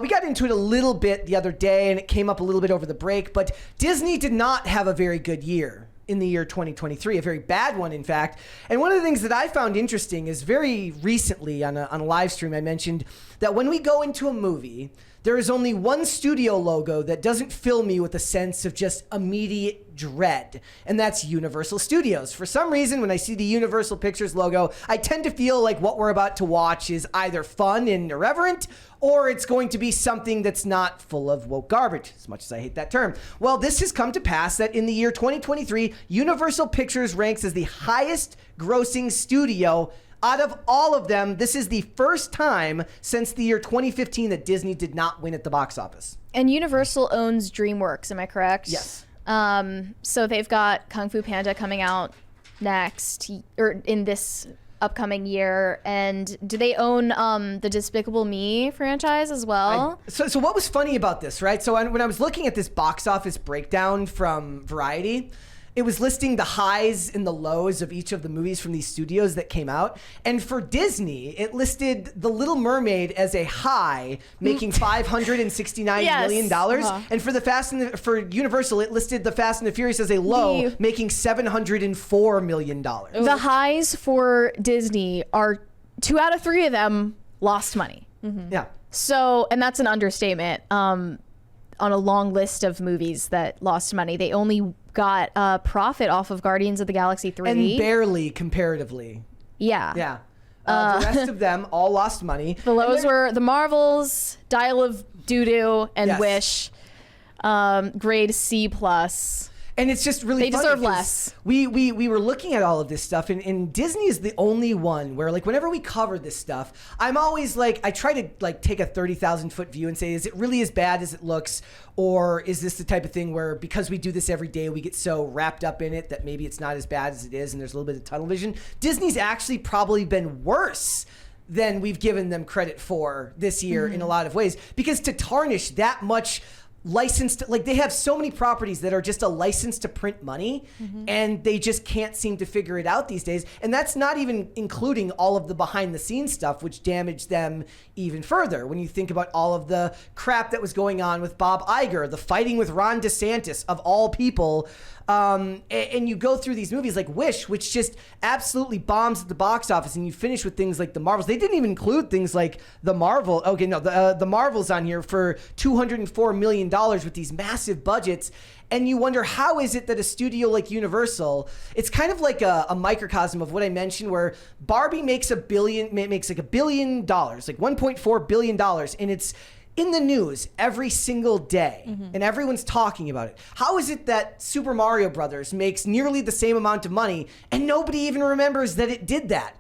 We got into it a little bit the other day, and it came up a little bit over the break, but Disney did not have a very good year in the year 2023, a very bad one, in fact. And one of the things that I found interesting is very recently on a live stream, I mentioned that when we go into a movie, there is only one studio logo that doesn't fill me with a sense of just immediate dread, and that's Universal Studios. For some reason, when I see the Universal Pictures logo, I tend to feel like what we're about to watch is either fun and irreverent, or it's going to be something that's not full of woke garbage, as much as I hate that term. Well, this has come to pass that in the year 2023, Universal Pictures ranks as the highest grossing studio. Out of all of them, this is the first time since the year 2015 that Disney did not win at the box office. And Universal owns DreamWorks, am I correct? Yes. So they've got Kung Fu Panda coming out next, or in this upcoming year. And do they own the Despicable Me franchise as well? So what was funny about this, right? So when I was looking at this box office breakdown from Variety, it was listing the highs and the lows of each of the movies from these studios that came out. And for Disney, it listed The Little Mermaid as a high, making $569 million. And for Universal, it listed The Fast and the Furious as a low, making $704 million. The highs for Disney are 2 out of 3 of them lost money. Yeah. So, and that's an understatement. On a long list of movies that lost money, they only got a profit off of Guardians of the Galaxy 3. And barely comparatively. Yeah. Yeah. The rest of them all lost money. The lows were The Marvels, Dial of Doo-Doo, and Yes. Wish. Grade C+. And it's just really They funny deserve because less. We were looking at all of this stuff, and Disney is the only one where, like, whenever we cover this stuff, I'm always like, I try to like take a 30,000 foot view and say, is it really as bad as it looks, or is this the type of thing where because we do this every day, we get so wrapped up in it that maybe it's not as bad as it is, and there's a little bit of tunnel vision. Disney's actually probably been worse than we've given them credit for this year in a lot of ways, because to tarnish that much licensed, like, they have so many properties that are just a license to print money, and they just can't seem to figure it out these days. And that's not even including all of the behind the scenes stuff, which damaged them even further. When you think about all of the crap that was going on with Bob Iger, the fighting with Ron DeSantis of all people, and you go through these movies like Wish, which just absolutely bombs at the box office, and you finish with things like The Marvels. They didn't even include things like The Marvels on here for $204 million with these massive budgets. And you wonder, how is it that a studio like Universal, it's kind of like a microcosm of what I mentioned, where Barbie makes like $1 billion, like $1.4 billion, and it's in the news every single day, and everyone's talking about it. How is it that Super Mario Brothers makes nearly the same amount of money and nobody even remembers that it did that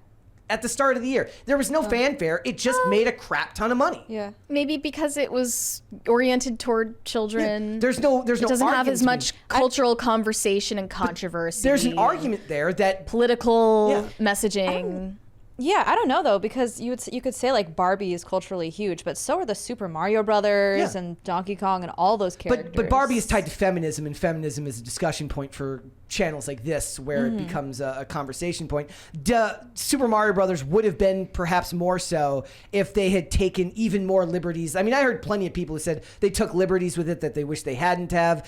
at the start of the year? There was no fanfare. It just made a crap ton of money. Yeah. Maybe because it was oriented toward children. Yeah. There's no It doesn't have as much argument. cultural conversation and controversy. There's an argument there that political messaging. Yeah, I don't know though, because you could say like Barbie is culturally huge, but so are the Super Mario Brothers and Donkey Kong and all those characters. But Barbie is tied to feminism, and feminism is a discussion point for channels like this, where it becomes a conversation point. Super Mario Brothers would have been perhaps more so if they had taken even more liberties. I mean, I heard plenty of people who said they took liberties with it that they wish they hadn't have.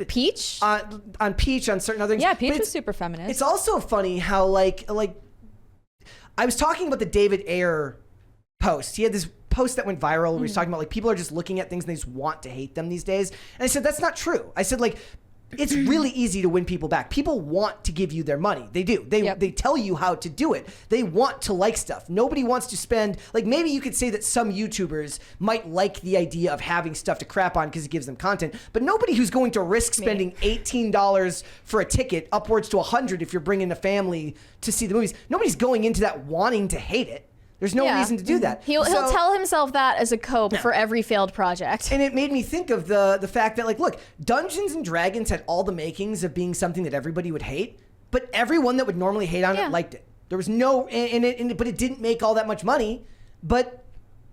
Peach? On Peach, on certain other things. Yeah, Peach was super feminist. It's also funny how like I was talking about the David Ayer post. He had this post that went viral where he was talking about like people are just looking at things and they just want to hate them these days. And I said, that's not true. I said, like, it's really easy to win people back. People want to give you their money. They do. They tell you how to do it. They want to like stuff. Nobody wants to spend, like, maybe you could say that some YouTubers might like the idea of having stuff to crap on because it gives them content, but nobody who's going to risk spending $18 for a ticket, upwards to $100 if you're bringing a family to see the movies. Nobody's going into that wanting to hate it. There's no reason to do that. He'll tell himself that as a cope for every failed project. And it made me think of the fact that, like, look, Dungeons and Dragons had all the makings of being something that everybody would hate, but everyone that would normally hate on it liked it. There was no but it didn't make all that much money. But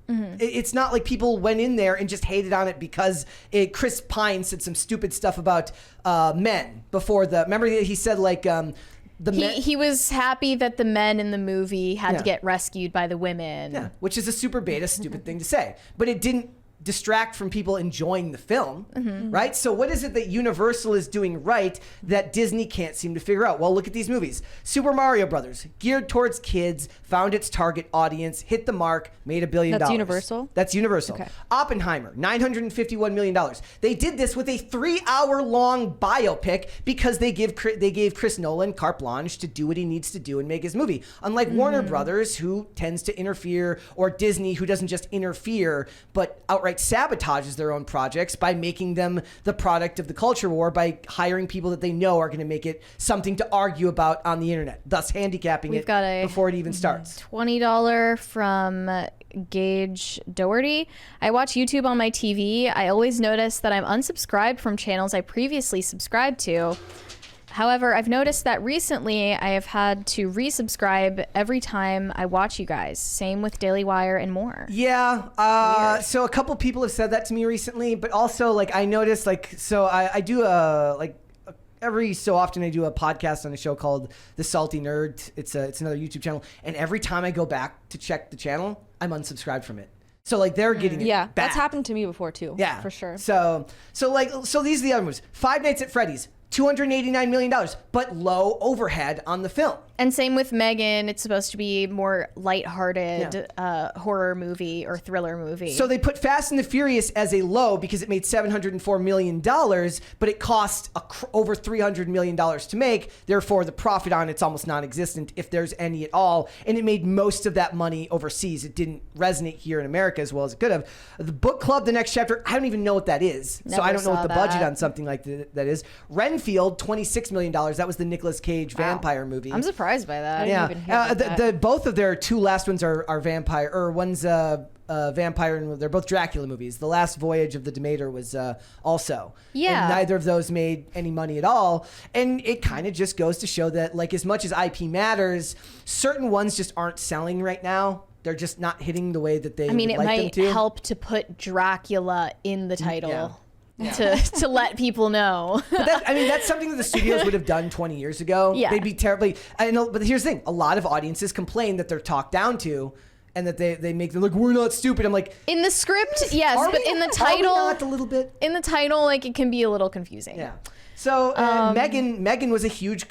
it's not like people went in there and just hated on it because Chris Pine said some stupid stuff about men before the. Remember he said like. He was happy that the men in the movie had to get rescued by the women. Yeah, which is a super beta stupid thing to say. But it didn't distract from people enjoying the film, Mm-hmm. right? So what is it that Universal is doing right that Disney can't seem to figure out? Well, look at these movies. Super Mario Brothers, geared towards kids, found its target audience, hit the mark, made $1 billion. That's Universal? That's Universal. Okay. Oppenheimer, $951 million. They did this with a 3-hour-long biopic because they gave Chris Nolan carte blanche to do what he needs to do and make his movie. Unlike Warner Brothers, who tends to interfere, or Disney, who doesn't just interfere, but outright sabotages their own projects by making them the product of the culture war by hiring people that they know are going to make it something to argue about on the internet, thus handicapping We've it got a before it even starts. $20 from Gage Doherty. I watch YouTube on my TV. I always notice that I'm unsubscribed from channels I previously subscribed to. However, I've noticed that recently I have had to resubscribe every time I watch you guys. Same with Daily Wire and more. Yeah. So a couple people have said that to me recently, but also like I noticed I do every so often I do a podcast on a show called The Salty Nerd. It's another YouTube channel, and every time I go back to check the channel, I'm unsubscribed from it. So like they're getting it Yeah, back. that's happened to me before too. Yeah, for sure. So these are the other moves. Five Nights at Freddy's, $289 million, but low overhead on the film. And same with Megan. It's supposed to be more lighthearted horror movie or thriller movie. So they put Fast and the Furious as a low because it made $704 million, but it cost over $300 million to make. Therefore, the profit on it's almost non-existent, if there's any at all. And it made most of that money overseas. It didn't resonate here in America as well as it could have. The Book Club, The Next Chapter, I don't even know what that is. So Never I don't know what saw the budget that. on something like that is. Renfield, $26 million. That was the Nicolas Cage vampire movie. I'm surprised by that. I didn't even hear about that. Both of their two last ones are vampire, or one's vampire, and they're both Dracula movies. The Last Voyage of the Demeter was also. Yeah. And neither of those made any money at all. And it kind of just goes to show that, like, as much as IP matters, certain ones just aren't selling right now. They're just not hitting the way that they I mean, would it like might them to. help to put Dracula in the title. Yeah. To let people know. But that's something that the studios would have done 20 years ago. Yeah. They'd be terribly. I know, but here's the thing: a lot of audiences complain that they're talked down to, and that they make them like, we're not stupid. I'm like, In the script, yes, are but we? in the Are we title, not a little bit. in the title, like it can be a little confusing. Yeah. So Megan was a huge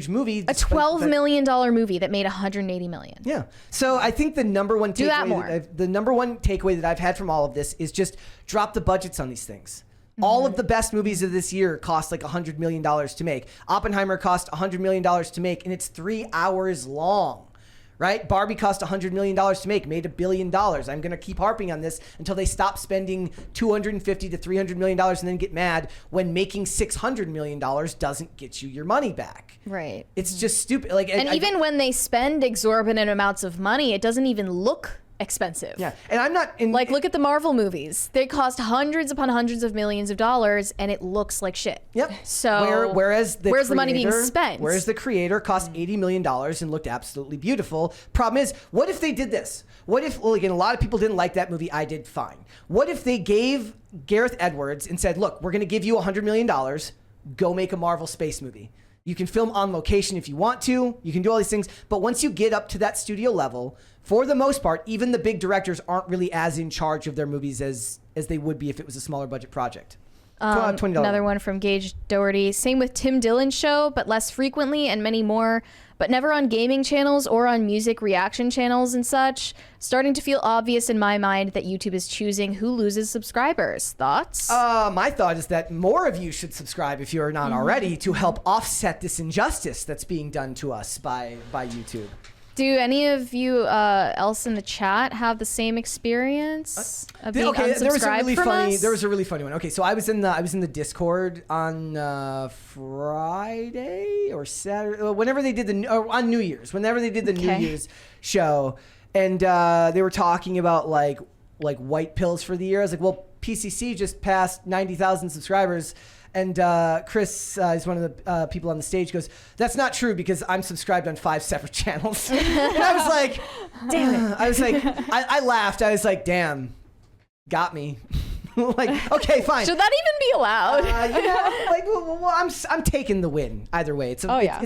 movie. A $12 million movie that made $180 million. Yeah. So I think the number one Do that more. takeaway that I've had from all of this is just drop the budgets on these things. All of the best movies of this year cost like $100 million to make. Oppenheimer cost $100 million to make, and it's 3 hours long. Right? Barbie cost $100 million to make, made $1 billion. I'm going to keep harping on this until they stop spending $250 to $300 million and then get mad when making $600 million doesn't get you your money back. Right. It's just stupid. Like, And even when they spend exorbitant amounts of money, it doesn't even look expensive. yeah, and I'm not in Like, look at the Marvel movies. They cost hundreds upon hundreds of millions of dollars, and it looks like shit. Yep. So whereas where's the money being creator- spent? Whereas the creator cost $80 million and looked absolutely beautiful. Problem is, what if they did this? What if, well, again, a lot of people didn't like that movie. I did fine. What if they gave Gareth Edwards and said, look, we're going to give you $100 million. Go make a Marvel space movie. You can film on location if you want to. You can do all these things. But once you get up to that studio level, for the most part, even the big directors aren't really as in charge of their movies as they would be if it was a smaller budget project. $20. Another one from Gage Doherty. Same with Tim Dillon's show, but less frequently and many more, but never on gaming channels or on music reaction channels and such. Starting to feel obvious in my mind that YouTube is choosing who loses subscribers. Thoughts? My thought is that more of you should subscribe if you're not already to help offset this injustice that's being done to us by YouTube. Do any of you else in the chat have the same experience of being unsubscribed from us? There was a really funny one. Okay, so I was in the Discord on Friday or Saturday, whenever they did on New Year's, New Year's show, and they were talking about like white pills for the year. I was like, well, PCC just passed 90,000 subscribers. And Chris is one of the people on the stage, goes, that's not true because I'm subscribed on 5 separate channels. And I was like, damn it. I laughed. I was like, damn, got me. Like, okay, fine. Should that even be allowed? I'm taking the win either way. It's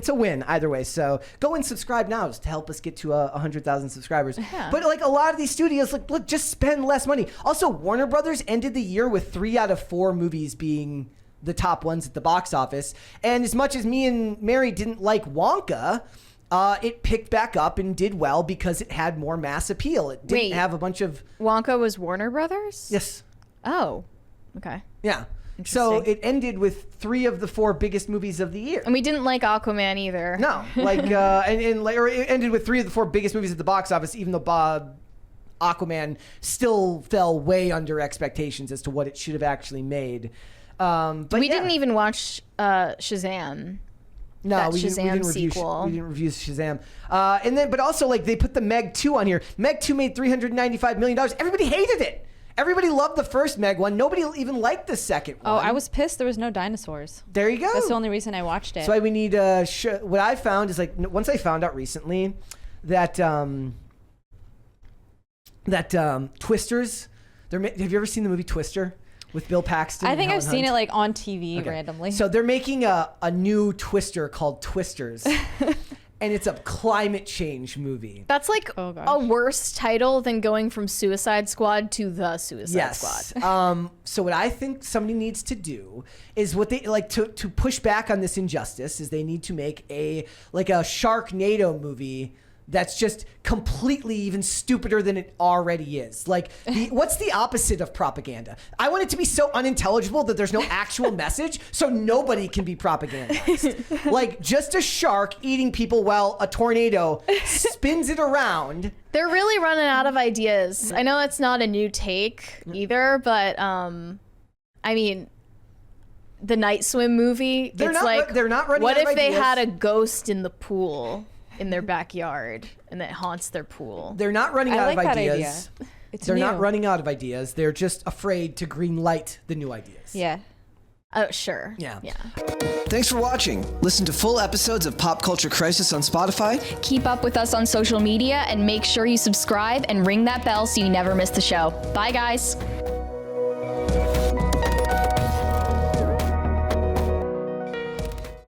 a win either way. So go and subscribe now just to help us get to 100,000 subscribers. Yeah. But like a lot of these studios, look, just spend less money. Also, Warner Brothers ended the year with 3 out of 4 movies being the top ones at the box office. And as much as me and Mary didn't like Wonka, it picked back up and did well because it had more mass appeal. It didn't have a bunch of... Wonka was Warner Brothers? Yes. Oh, okay. Yeah. So it ended with 3 of the 4 biggest movies of the year. And we didn't like Aquaman either. No, or it ended with 3 of the 4 biggest movies at the box office, even though Aquaman still fell way under expectations as to what it should have actually made. But we didn't even watch Shazam. No, we Shazam didn't sequel. We didn't review Shazam. But also they put the Meg 2 on here. Meg 2 made $395 million. Everybody hated it. Everybody loved the first Meg one. Nobody even liked the second one. Oh, I was pissed there was no dinosaurs. There you go. That's the only reason I watched it. So we need what I found is once I found out recently that Twisters. Have you ever seen the movie Twister with Bill Paxton? I think I've seen Hunt? it like on TV randomly. So they're making a new Twister called Twisters. And it's a climate change movie. That's like a worse title than going from Suicide Squad to The Suicide Squad. So what I think somebody needs to do is what they to push back on this injustice is they need to make a Sharknado movie that's just completely even stupider than it already is. What's the opposite of propaganda? I want it to be so unintelligible that there's no actual message, so nobody can be propagandized. Just a shark eating people while a tornado spins it around. They're really running out of ideas. I know that's not a new take either, but I mean, the Night Swim movie. They're not running out of ideas. What if they had a ghost in the pool in their backyard and that haunts their pool? They're not running out of ideas. It's They're new. not running out of ideas. They're just afraid to green light the new ideas. Yeah. Oh, sure. Yeah. Thanks for watching. Listen to full episodes of Pop Culture Crisis on Spotify. Keep up with us on social media and make sure you subscribe and ring that bell so you never miss the show. Bye, guys.